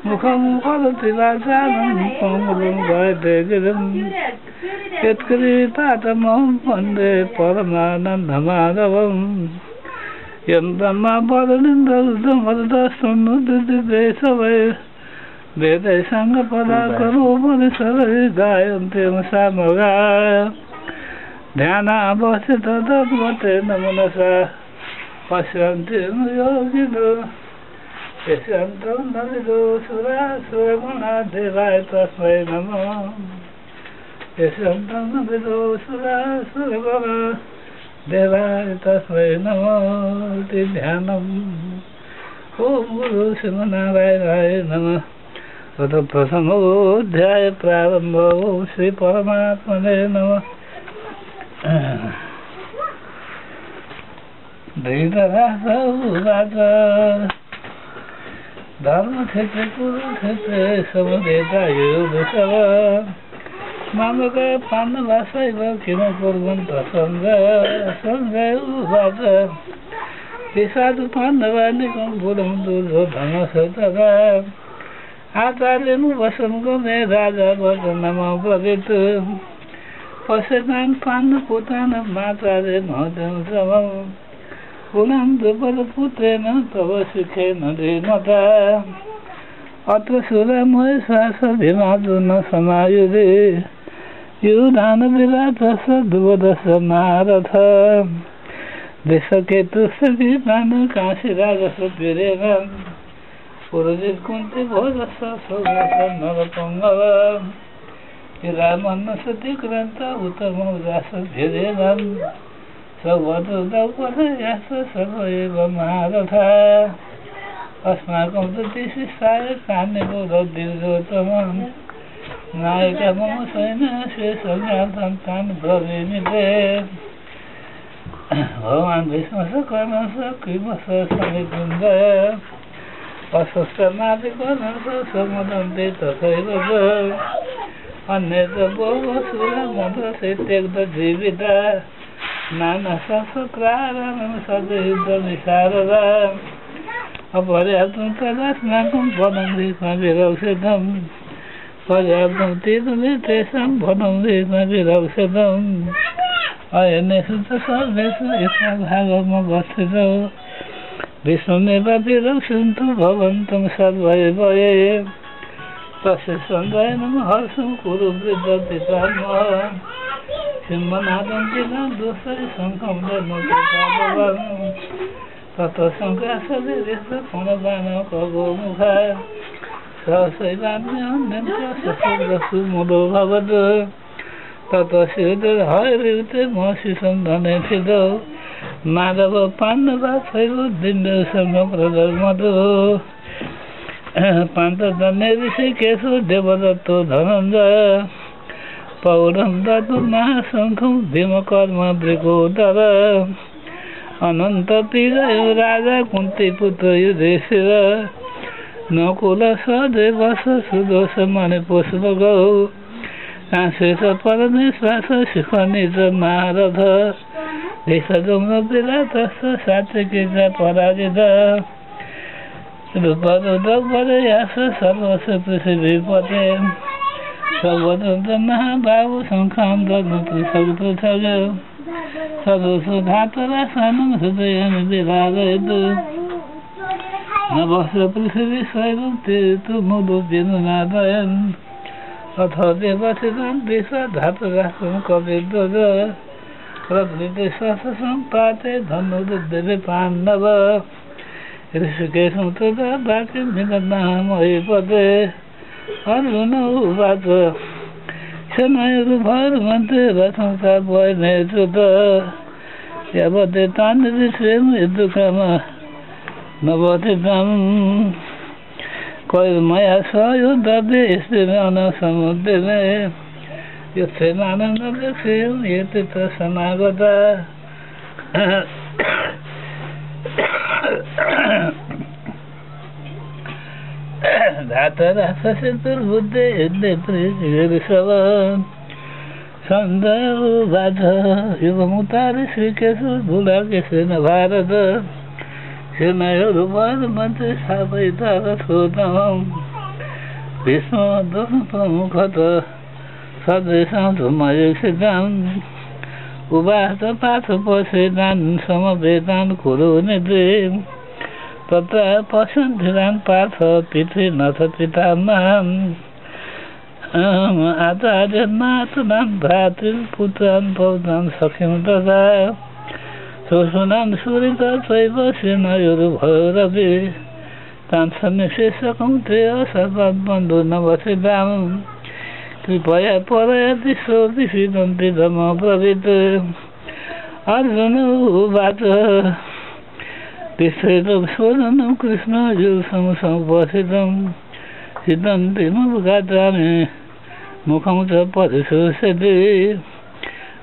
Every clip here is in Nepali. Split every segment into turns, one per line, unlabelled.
मुखमुखतिलाचारं पङ्गुलं भयदेगिरं यत्कृपातमं वन्दे परमानन्दमाधवम् यं ब्रह्मा वदनिन्द्ररुद्रमरुदस्तुनुदिते सवै वेदै सङ्गपदाकरोपनिषदै गायन्ते सामगाय ध्यानावस्थिततद्वतेन मनसा पश्यन्ति योगिनो यशन्तं न विदो सुरासुरगुणादेवाय तस्मै नमः यशन्तं न विदो सुरासुरगुणादेवाय तस्मै नमः इति ध्यानम् ॐ गुरु सिंहनारायणाय नमः अथ प्रथमोऽध्याय प्रारम्भ ॐ श्री परमात्मने नमः धृतराष्ट्र धर्मक्षेत्रे कुरुक्षेत्रे समवेतायुधुषव मामक पाण्डवासैव किम कुर्वन्तः सञ्जय उवाच साधु पाण्डवानिकं गुरुं दुर्योधनस्तदा आचार्यमुपशं गमे राजा वचनमब्रवीत् पश्यतान् पाण्डुपुत्राणमाचार्येण समम् पुनः द्रुपदपुत्रेण तव सुखेन धीमता अत्र सुरमहेश्वास भीमार्जुन समायुधे युधानविराटस्य द्रुपदस्य महारथ देशकेतुस्य भीमान् काशीराजस्य वीरेण पुरोजित कुन्तीभोजस्य सौरस्य नरपङ्गव रामन्नस्य तिक्रान्त उत्तमौजास्य वीरेण सर्वदुर्दौपदयास सर्व एव महारथा अस्माकं तु शिष्याय कान्यबोधदीर्घोत्तमं नायक मम सैन्यस्य संज्ञातं तान् ब्रवीमि ते भवान् भीष्मस्य कर्णस्य कृपस्य समिकुञ्जय अशस्त्रनादिकर्णस्य समदन्ते तथैव अन्ये च बहुसुरमधुशैत्यग्धजीविता नानाशस्त्राणां सद्युद्धविशारदा अपर्याप्तं तदस्माकं वनं विरक्षितं पर्याप्तं तीर्थेषां वनं विरक्षितम् अयनेषु च सर्वेषु यथा भागमवस्थितौ विष्णुमेव विरक्षन्तु भवन्तं सर्व एव ये तस्य सञ्जयनं हर्षं कुरु वृद्धपितामह सिंहनादं पिता दोषै शङ्खं धनुषं ततः शङ्कासविरिष्ट फणबाणः खगोमुखा सहसैवान्यन्यन्तशस्त्रदस्सु मुदो भवत् ततः श्रीधरहरिते महर्षिशं धनेक्षितौ माधव पाण्डवासैव दिव्यौ समप्रदर्मतो पाण्डजन्ये ऋषिकेशो देवदत्तो धनञ्जय पौरं दत्तु महाशङ्खं भीमकर्म वृकोदर अनन्तपीडयो राजा कुन्तीपुत्र युधिष्ठिर नकुलसहदेवस्य सुदोषमणिपुष्पगौ कांशेश परमेश्वास शिखनि च महारथ देशजङ्गविराटस्य सात्विकी च पराजिता रूपरुद्रपदयास सर्वस्य पृथिवीपते सर्वदन्त महाबाहु शङ्खां दद्मतु सगपृथग सर्वसु धातरासानं हृदयं विराजयतु नभस्य पृथिवी स्वैवं तीर्तु मुदुर्विनुनादयन् अथ देवसितं दिशा धातरासं कविध्वज प्रकृतिसम्पाते धनुर्देवे पाण्डव ऋषिकेशं तदा वाक्यं विदधामहि पदे अर्जुन उवाच शनैरुभर्मन्ते रथं चापयनेच्युत यवते तान् ऋषेम यदुःखम नवतितं कैर्मया सयुद्धते स्त्रीणासमुद्दिने यत्सेनानन्दलक्ष्यं एते च समागता धातराक्षसे दुर्बुद्धे ऋषभ सञ्जय उवाच युगमुतारि श्रीकेशो गुडाकेशेन भारत सेनयोरुभयमध्ये स्थापयिता रथोत्तमम् भीष्म प्रमुख सदृशं धुमयुषितं उवाच पार्थ पश्यतान् समवेतान् कुरु निद्रीं तत्र पश्यन्धिरान् पार्थ पितॄनथ पितामहान् आचार्यान् मातॄन् भ्रातॄन् पुत्रान् पौत्रान् सखीं तथा शोषणान् सुहृदा चैव सेनयोरुभयोरपि तान् सन्निशेषकौन्तेय सर्वान् बन्धु नवसितां कृपया परयति दिशन्ति धर्मब्रवीत् अर्जुन उवाच तिष्ठेतं स्वजनं कृष्णयुगं समुपस्थितं सिद्धन्ति मुखानि मुखं च परिशोषयति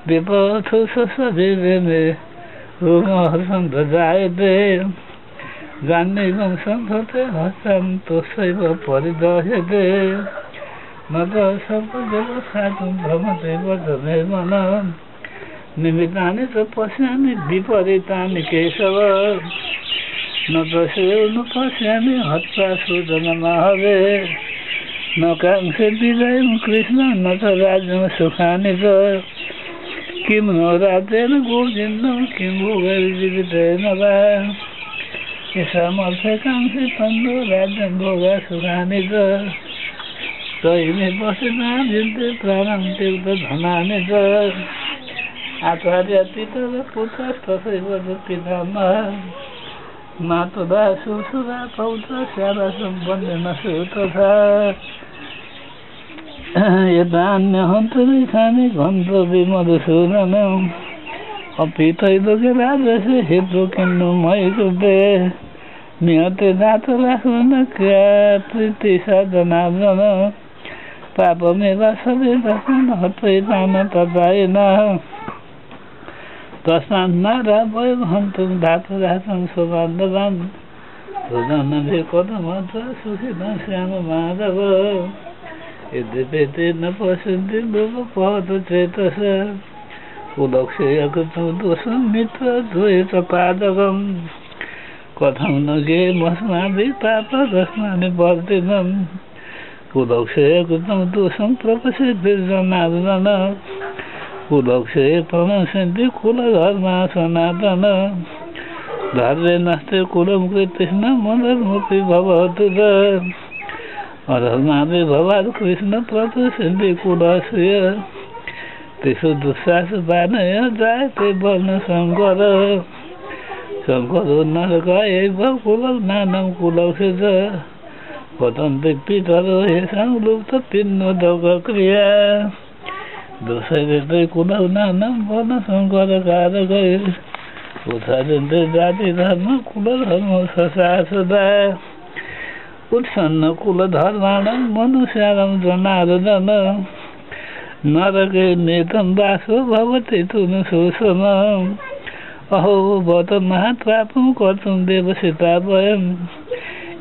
विपथु शरीरे रोगहर्षं जायते गान्धिकं संसते हस्तं तस्यैव परिदह्यते न च सर्वदेव साधुं भ्रमते वर्धने मनः निमित्तानि च पश्यामि विपरीतानि केशव न पश्यो न पश्यामि हत्वा सुजनमहवे न काङ्क्षे विजयं कृष्ण न च राज्यं सुखानि च किं नो राज्येन गोविन्दं किं भोगैर्जीवितेन वा येषामर्थे काङ्क्षे तन्नो राज्यं भोगा सुखानि च तैमे पश्यतां युद्धे प्राणं तीर्थधनानि च आचार्य पितर पुत्रस्तथैव पितामहः मातुला शुश्रूषा पौत्र स्याला सम्बन्धेन तथा यदान्यहन्तरिक्षामि गन्तव्यमधुसूदनम् अपि तैलोके राजसे हेतु किन्नु मयि कृते निहते धातुरासुन क्रियाप्रीति साधनार्जन पापमेव सवे दर्शन हत्वैतान तदायन तस्मात् नाराभय हन्तुं धातुरासं स्वबान्धवान् सुजनभि कथमत्र सुखितं श्याम माधव यद्यपि ते न पश्यन्ति लोकपहतु चेतस कुलक्षय कृतं दोषं मित्रद्वये च पादकं कथं न ज्ञेयमस्माभिः पापरस्मानि वर्धितम् कुलक्षय कृतं दोषं प्रपश्यद्भिर्जनार्दन कुलक्षये प्रणश्यन्ति कुलधर्मा सनातन धर्मे नस्ते कुलं कृष्ण मदर्मपि भवतु अधर्मापि भवात् कृष्ण प्रतुष्यन्ति कुलस्य तेषु दुःशासपानय जायते वर्णसङ्कर सङ्करो नरक एव कुलज्ञानं कुलस्य च पतन्ति पितरो येषां लुप्तपिण्डोदकक्रिया दोषयते कुलज्ञानं वर्णसङ्करकारकैः उत्सार्यन्ते जातिधर्म कुलधर्म सशासदा उत्सन्न कुलधर्माणां मनुष्याणां जनार्दन नरके नेतं वासो भवति तु न शोषणम् अहो बत महात्पापं कर्तुं देवसिता वयं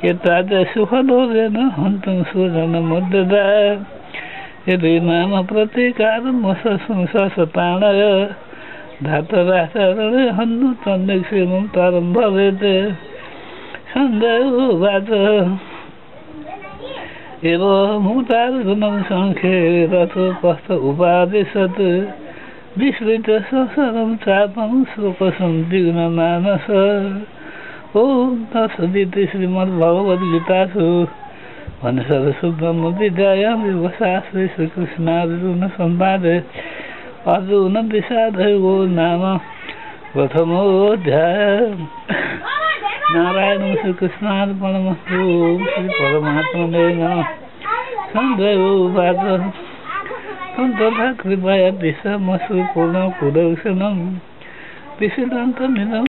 यत्तादृश सुखलोभेन हन्तुं स्वजनमुद्यता यदि नाम प्रतीकारमसंसपाणय धातराचरणे हन्नु तन्निक्षेमं तरं भवेत् सञ्जय उवाच एवमुदार्जुनं सङ्ख्ये रथोपस्थ उपादिशत् विस्मृत्य संसारं चापं शोकसन्दिग्नमानस ॐ तत्सदिति श्रीमद्भगवद्गीतासु उपनिषत्सु ब्रह्मविद्यायां योगशास्त्रे श्रीकृष्णार्जुनसंवादे अर्जुन विषादयोगो नाम प्रथमोऽध्यायः नारायणं श्रीकृष्णार्पणमस्तु श्रीपरमात्मने नमः सञ्जय उवाच तथा कृपया दिशमसु पूर्णं कुदर्शनं विषिदन्तमिदं